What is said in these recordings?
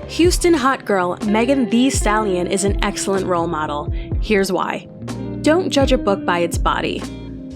Houston hot girl Megan Thee Stallion is an excellent role model. Here's why. Don't judge a book by its body.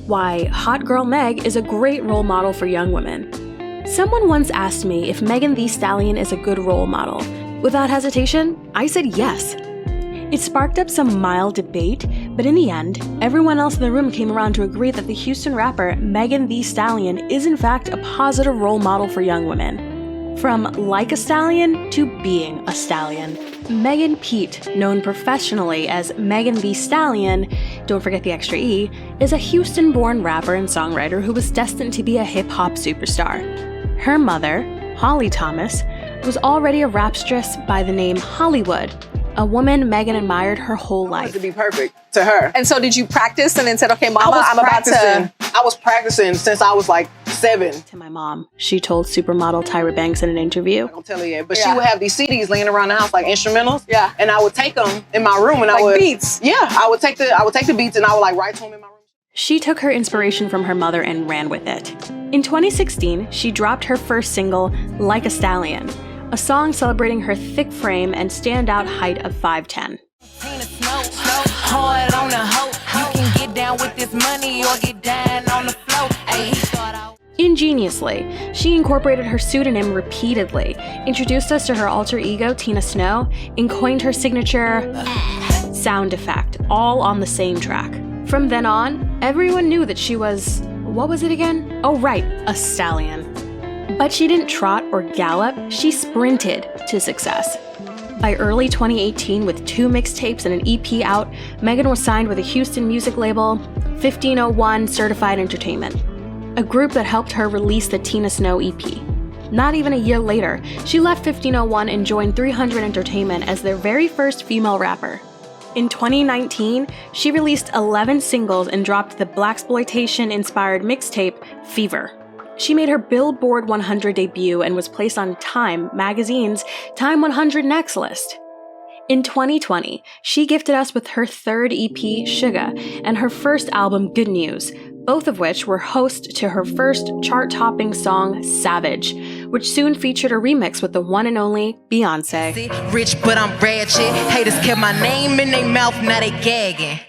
Why hot girl Meg is a great role model for young women. Someone once asked me if Megan Thee Stallion is a good role model. Without hesitation, I said yes. It sparked up some mild debate, but in the end, everyone else in the room came around to agree that the Houston rapper Megan Thee Stallion is in fact a positive role model for young women. From like a stallion to being a stallion. Megan Pete, known professionally as Megan Thee Stallion, don't forget the extra E, is a Houston-born rapper and songwriter who was destined to be a hip-hop superstar. Her mother, Holly Thomas, was already a rapstress by the name Hollywood, a woman Megan admired her whole life. I wanted to be perfect to her. And so did you practice and then said, okay, mama, I'm about to... I was practicing since I was like 7. To my mom, she told supermodel Tyra Banks in an interview. I don't tell her yet, but she would have these CDs laying around the house like instrumentals. Yeah. And I would take them in my room and like I would... beats. Yeah, I would take the beats and I would like write to them in my room. She took her inspiration from her mother and ran with it. In 2016, she dropped her first single, Like a Stallion, a song celebrating her thick frame and standout height of 5'10". Hard on the hoe. You can get down with this money or get down on the floor. Ingeniously, she incorporated her pseudonym repeatedly, introduced us to her alter ego, Tina Snow, and coined her signature sound effect, all on the same track. From then on, everyone knew that she was, what was it again? Oh right, a stallion. But she didn't trot or gallop, she sprinted to success. By early 2018, with 2 mixtapes and an EP out, Megan was signed with a Houston music label, 1501 Certified Entertainment, a group that helped her release the Tina Snow EP. Not even a year later, she left 1501 and joined 300 Entertainment as their very first female rapper. In 2019, she released 11 singles and dropped the blaxploitation-inspired mixtape, Fever. She made her Billboard 100 debut and was placed on Time magazine's Time 100 Next list. In 2020, she gifted us with her third EP, Sugar, and her first album, Good News, both of which were host to her first chart-topping song, Savage, which soon featured a remix with the one and only Beyoncé. Rich, but I'm ratchet. Haters kept my name in their mouth, now they gagging.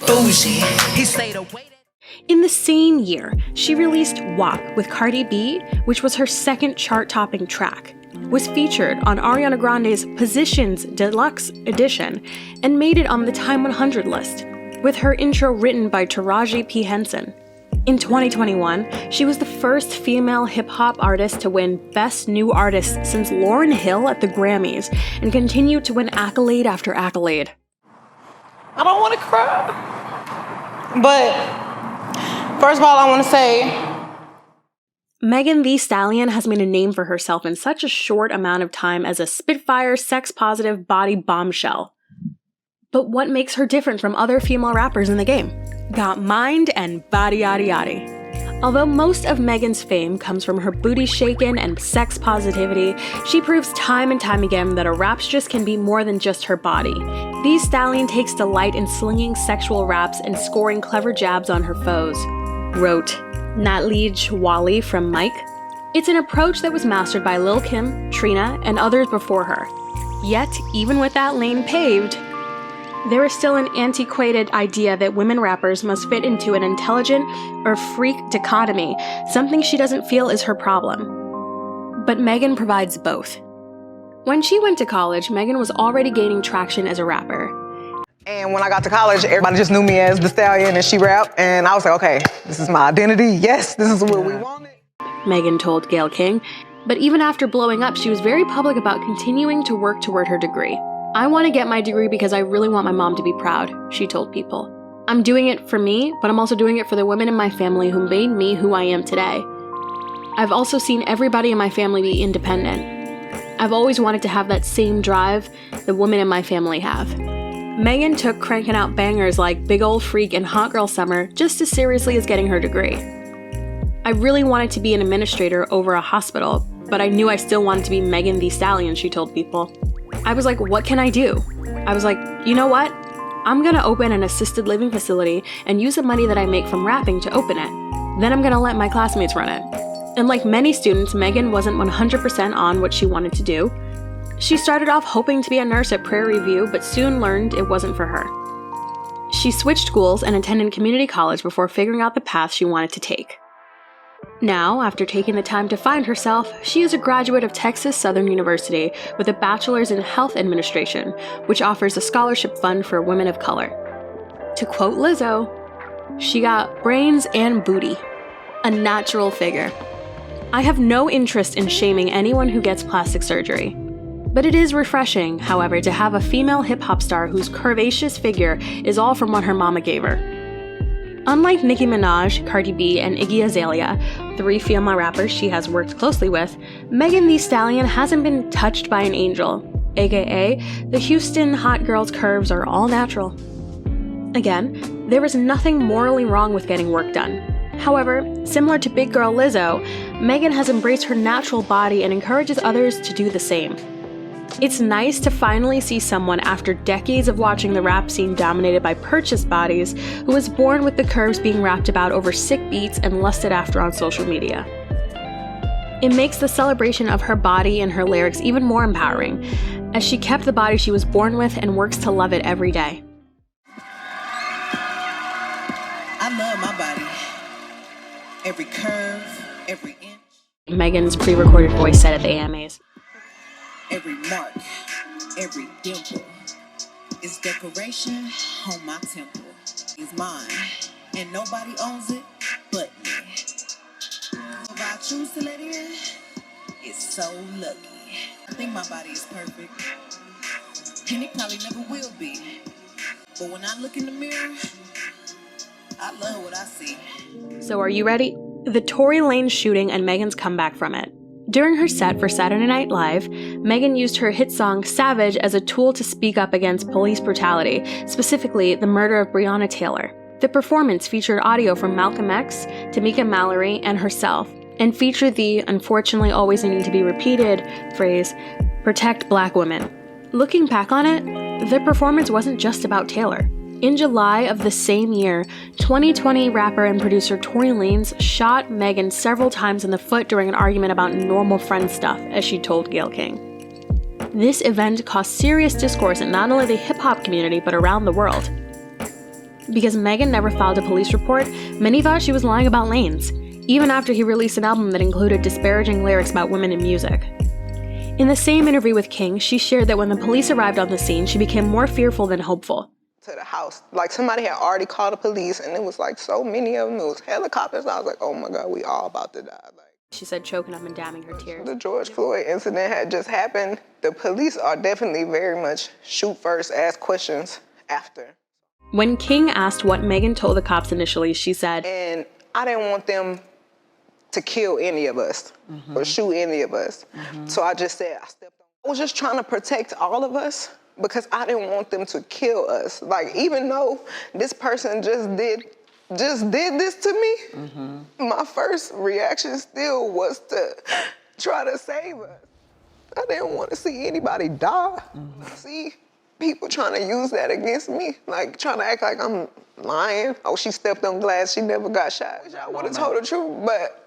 Bougie. He stayed away. In the same year, she released WAP with Cardi B, which was her second chart-topping track, was featured on Ariana Grande's Positions Deluxe Edition, and made it on the Time 100 list, with her intro written by Taraji P. Henson. In 2021, she was the first female hip-hop artist to win Best New Artist since Lauryn Hill at the Grammys, and continued to win accolade after accolade. I don't want to cry, but first of all, I want to say Megan Thee Stallion has made a name for herself in such a short amount of time as a spitfire, sex-positive body bombshell. But what makes her different from other female rappers in the game? Got mind and body yaddy yaddy. Although most of Megan's fame comes from her booty shaking and sex positivity, she proves time and time again that a rapstress can be more than just her body. Thee Stallion takes delight in slinging sexual raps and scoring clever jabs on her foes, wrote Natleej Wally from Mike. It's an approach that was mastered by Lil' Kim, Trina, and others before her. Yet, even with that lane paved, there is still an antiquated idea that women rappers must fit into an intelligent or freak dichotomy, something she doesn't feel is her problem. But Megan provides both. When she went to college, Megan was already gaining traction as a rapper. And when I got to college, everybody just knew me as the Stallion and she rap. And I was like, okay, this is my identity. Yes, this is what we wanted. Megan told Gayle King. But even after blowing up, she was very public about continuing to work toward her degree. I want to get my degree because I really want my mom to be proud, she told People. I'm doing it for me, but I'm also doing it for the women in my family who made me who I am today. I've also seen everybody in my family be independent. I've always wanted to have that same drive the women in my family have. Megan took cranking out bangers like Big Ol' Freak and Hot Girl Summer just as seriously as getting her degree. I really wanted to be an administrator over a hospital, but I knew I still wanted to be Megan Thee Stallion, she told People. I was like, what can I do? I was like, you know what? I'm gonna open an assisted living facility and use the money that I make from rapping to open it. Then I'm gonna let my classmates run it. And like many students, Megan wasn't 100% on what she wanted to do. She started off hoping to be a nurse at Prairie View, but soon learned it wasn't for her. She switched schools and attended community college before figuring out the path she wanted to take. Now, after taking the time to find herself, she is a graduate of Texas Southern University with a bachelor's in health administration, which offers a scholarship fund for women of color. To quote Lizzo, she got brains and booty, a natural figure. I have no interest in shaming anyone who gets plastic surgery. But it is refreshing, however, to have a female hip-hop star whose curvaceous figure is all from what her mama gave her. Unlike Nicki Minaj, Cardi B, and Iggy Azalea, 3 female rappers she has worked closely with, Megan Thee Stallion hasn't been touched by an angel, aka the Houston hot girl's curves are all natural. Again, there is nothing morally wrong with getting work done. However, similar to big girl Lizzo, Megan has embraced her natural body and encourages others to do the same. It's nice to finally see someone after decades of watching the rap scene dominated by purchased bodies who was born with the curves being rapped about over sick beats and lusted after on social media. It makes the celebration of her body and her lyrics even more empowering, as she kept the body she was born with and works to love it every day. I love my body. Every curve, every inch. Megan's pre-recorded voice said at the AMAs. Every mark, every dimple is decoration on my temple. It's mine, and nobody owns it but me. If I choose to let it in, it's so lucky. I think my body is perfect, and it probably never will be. But when I look in the mirror, I love what I see. So are you ready? The Tory Lanez shooting and Megan's comeback from it. During her set for Saturday Night Live, Megan used her hit song Savage as a tool to speak up against police brutality, specifically the murder of Breonna Taylor. The performance featured audio from Malcolm X, Tamika Mallory, and herself, and featured the, unfortunately always needing to be repeated, phrase, protect black women. Looking back on it, the performance wasn't just about Taylor. In July of the same year, 2020 rapper and producer Tory Lanez shot Megan several times in the foot during an argument about normal friend stuff, as she told Gayle King. This event caused serious discourse in not only the hip-hop community, but around the world. Because Megan never filed a police report, many thought she was lying about Lanez, even after he released an album that included disparaging lyrics about women in music. In the same interview with King, she shared that when the police arrived on the scene, she became more fearful than hopeful. To the house. Like somebody had already called the police and it was like so many of them. It was helicopters. I was like, oh my God, we all about to die. Like, she said, choking up and damming her tears. The George Floyd incident had just happened. The police are definitely very much shoot first, ask questions after. When King asked what Megan told the cops initially, she said, and I didn't want them to kill any of us or shoot any of us. So I just said, I was just trying to protect all of us, because I didn't want them to kill us. Like, even though this person just did this to me, my first reaction still was to try to save us. I didn't want to see anybody die. See people trying to use that against me, like trying to act like I'm lying. Oh, she stepped on glass, she never got shot. I would have told the truth, but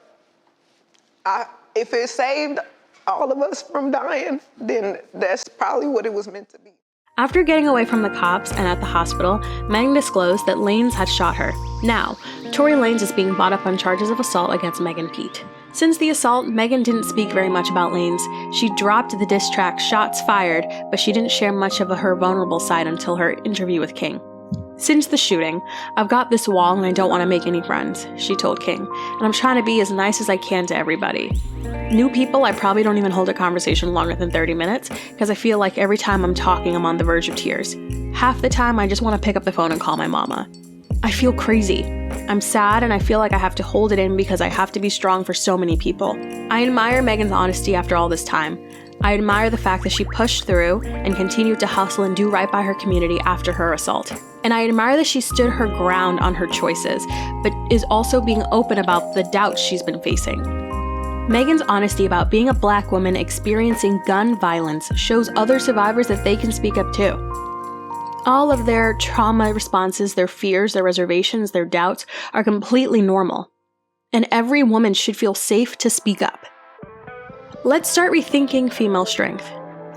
if it saved all of us from dying, then that's probably what it was meant to be. After getting away from the cops and at the hospital, Megan disclosed that Lanez had shot her. Now, Tory Lanez is being brought up on charges of assault against Megan Pete. Since the assault, Megan didn't speak very much about Lanez. She dropped the diss track Shots Fired, but she didn't share much of her vulnerable side until her interview with King. Since the shooting, I've got this wall and I don't want to make any friends, she told King, and I'm trying to be as nice as I can to everybody. New people, I probably don't even hold a conversation longer than 30 minutes, because I feel like every time I'm talking, I'm on the verge of tears. Half the time, I just want to pick up the phone and call my mama. I feel crazy. I'm sad and I feel like I have to hold it in because I have to be strong for so many people. I admire Megan's honesty after all this time. I admire the fact that she pushed through and continued to hustle and do right by her community after her assault. And I admire that she stood her ground on her choices, but is also being open about the doubts she's been facing. Megan's honesty about being a Black woman experiencing gun violence shows other survivors that they can speak up too. All of their trauma responses, their fears, their reservations, their doubts are completely normal. And every woman should feel safe to speak up. Let's start rethinking female strength.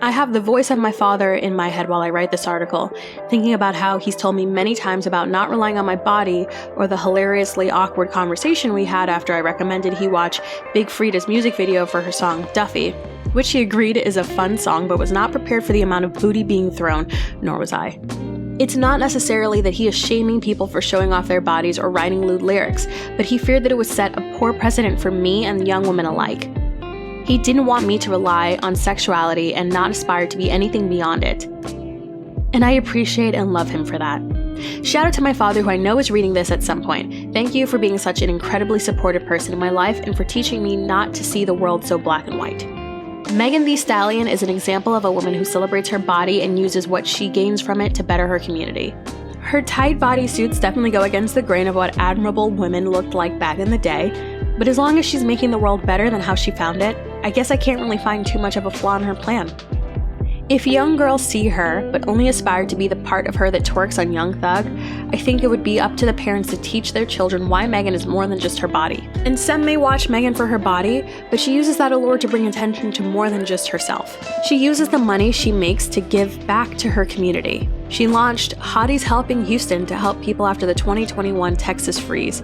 I have the voice of my father in my head while I write this article, thinking about how he's told me many times about not relying on my body, or the hilariously awkward conversation we had after I recommended he watch Big Frida's music video for her song Duffy, which he agreed is a fun song but was not prepared for the amount of booty being thrown, nor was I. It's not necessarily that he is shaming people for showing off their bodies or writing lewd lyrics, but he feared that it would set a poor precedent for me and young women alike. He didn't want me to rely on sexuality and not aspire to be anything beyond it. And I appreciate and love him for that. Shout out to my father, who I know is reading this at some point. Thank you for being such an incredibly supportive person in my life and for teaching me not to see the world so black and white. Megan Thee Stallion is an example of a woman who celebrates her body and uses what she gains from it to better her community. Her tight bodysuits definitely go against the grain of what admirable women looked like back in the day, but as long as she's making the world better than how she found it, I guess I can't really find too much of a flaw in her plan. If young girls see her, but only aspire to be the part of her that twerks on Young Thug, I think it would be up to the parents to teach their children why Megan is more than just her body. And some may watch Megan for her body, but she uses that allure to bring attention to more than just herself. She uses the money she makes to give back to her community. She launched Hotties Helping Houston to help people after the 2021 Texas freeze,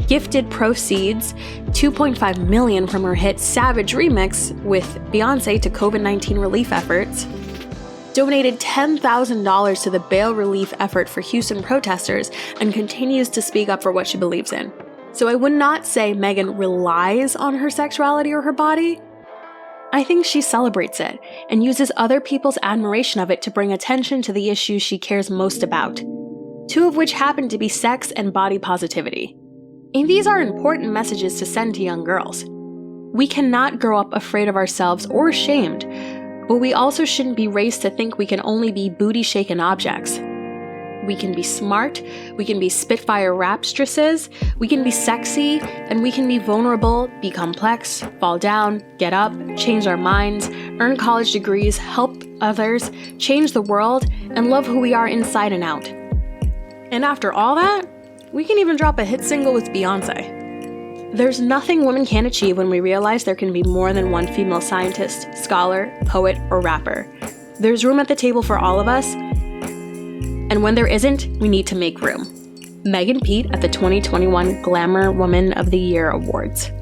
gifted proceeds $2.5 million from her hit Savage remix with Beyonce to COVID-19 relief efforts, donated $10,000 to the bail relief effort for Houston protesters, and continues to speak up for what she believes in. So I would not say Megan relies on her sexuality or her body. I think she celebrates it and uses other people's admiration of it to bring attention to the issues she cares most about, two of which happen to be sex and body positivity. And these are important messages to send to young girls. We cannot grow up afraid of ourselves or ashamed, but we also shouldn't be raised to think we can only be booty-shaken objects. We can be smart, we can be Spitfire rapstresses, we can be sexy, and we can be vulnerable, be complex, fall down, get up, change our minds, earn college degrees, help others, change the world, and love who we are inside and out. And after all that, we can even drop a hit single with Beyonce. There's nothing women can't achieve when we realize there can be more than one female scientist, scholar, poet, or rapper. There's room at the table for all of us, and when there isn't, we need to make room. Megan Pete at the 2021 Glamour Woman of the Year Awards.